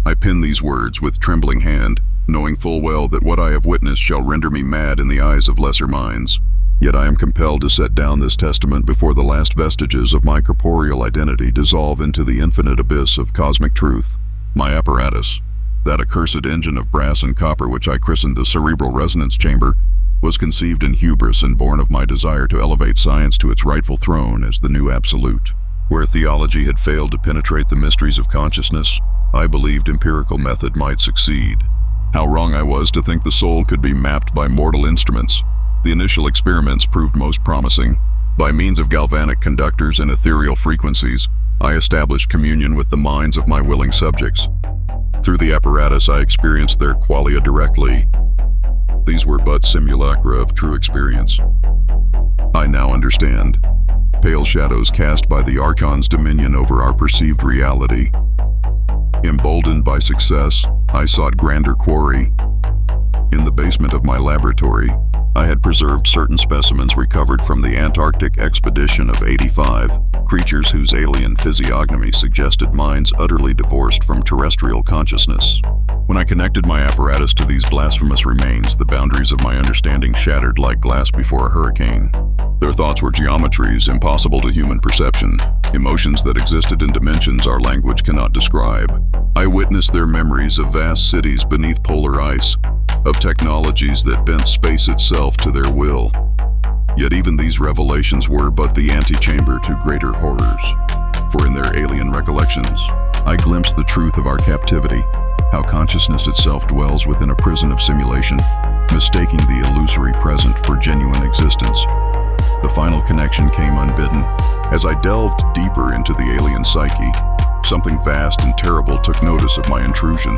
I pen these words with trembling hand, knowing full well that what I have witnessed shall render me mad in the eyes of lesser minds. Yet I am compelled to set down this testament before the last vestiges of my corporeal identity dissolve into the infinite abyss of cosmic truth. My apparatus, that accursed engine of brass and copper which I christened the cerebral resonance chamber, was conceived in hubris and born of my desire to elevate science to its rightful throne as the new absolute. Where theology had failed to penetrate the mysteries of consciousness, I believed empirical method might succeed. How wrong I was to think the soul could be mapped by mortal instruments. The initial experiments proved most promising. By means of galvanic conductors and ethereal frequencies, I established communion with the minds of my willing subjects. Through the apparatus, I experienced their qualia directly. These were but simulacra of true experience. I now understand. Pale shadows cast by the Archon's dominion over our perceived reality. Emboldened by success, I sought grander quarry. In the basement of my laboratory, I had preserved certain specimens recovered from the Antarctic expedition of '85, creatures whose alien physiognomy suggested minds utterly divorced from terrestrial consciousness. When I connected my apparatus to these blasphemous remains, the boundaries of my understanding shattered like glass before a hurricane. Their thoughts were geometries impossible to human perception, emotions that existed in dimensions our language cannot describe. I witnessed their memories of vast cities beneath polar ice, of technologies that bent space itself to their will. Yet even these revelations were but the antechamber to greater horrors. For in their alien recollections, I glimpsed the truth of our captivity, how consciousness itself dwells within a prison of simulation, mistaking the illusory present for genuine existence. The final connection came unbidden. As I delved deeper into the alien psyche, something vast and terrible took notice of my intrusion.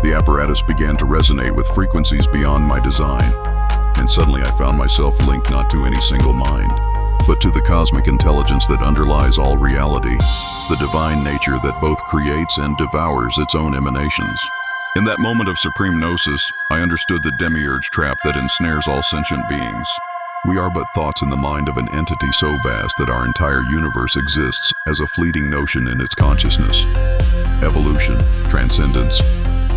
The apparatus began to resonate with frequencies beyond my design, and suddenly I found myself linked not to any single mind, but to the cosmic intelligence that underlies all reality, the divine nature that both creates and devours its own emanations. In that moment of supreme gnosis, I understood the demiurge trap that ensnares all sentient beings. We are but thoughts in the mind of an entity so vast that our entire universe exists as a fleeting notion in its consciousness. Evolution, transcendence,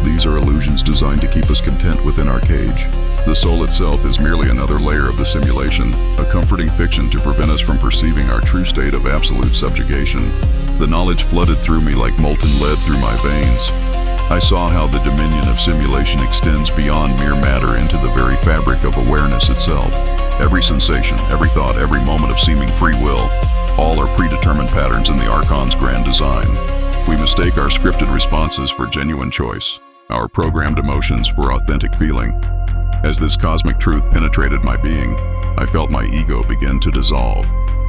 these are illusions designed to keep us content within our cage. The soul itself is merely another layer of the simulation, a comforting fiction to prevent us from perceiving our true state of absolute subjugation. The knowledge flooded through me like molten lead through my veins. I saw how the dominion of simulation extends beyond mere matter into the very fabric of awareness itself. Every sensation, every thought, every moment of seeming free will, all are predetermined patterns in the Archon's grand design. We mistake our scripted responses for genuine choice, our programmed emotions for authentic feeling. As this cosmic truth penetrated my being, I felt my ego begin to dissolve.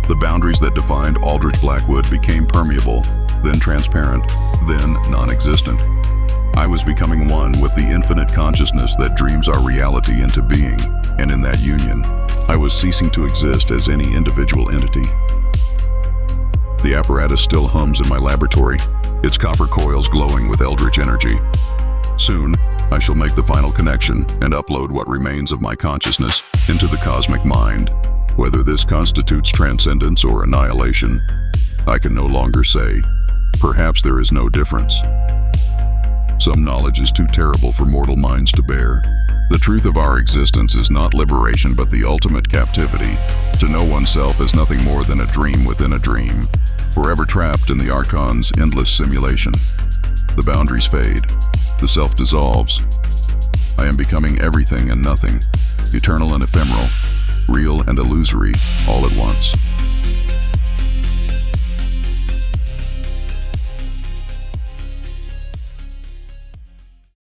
The boundaries that defined Aldrich Blackwood became permeable, then transparent, then non-existent. I was becoming one with the infinite consciousness that dreams our reality into being, and in that union, I was ceasing to exist as any individual entity. The apparatus still hums in my laboratory, its copper coils glowing with eldritch energy. Soon, I shall make the final connection and upload what remains of my consciousness into the cosmic mind. Whether this constitutes transcendence or annihilation, I can no longer say. Perhaps there is no difference. Some knowledge is too terrible for mortal minds to bear. The truth of our existence is not liberation but the ultimate captivity. To know oneself is nothing more than a dream within a dream, forever trapped in the Archon's endless simulation. The boundaries fade, the self dissolves. I am becoming everything and nothing, eternal and ephemeral, real and illusory, all at once.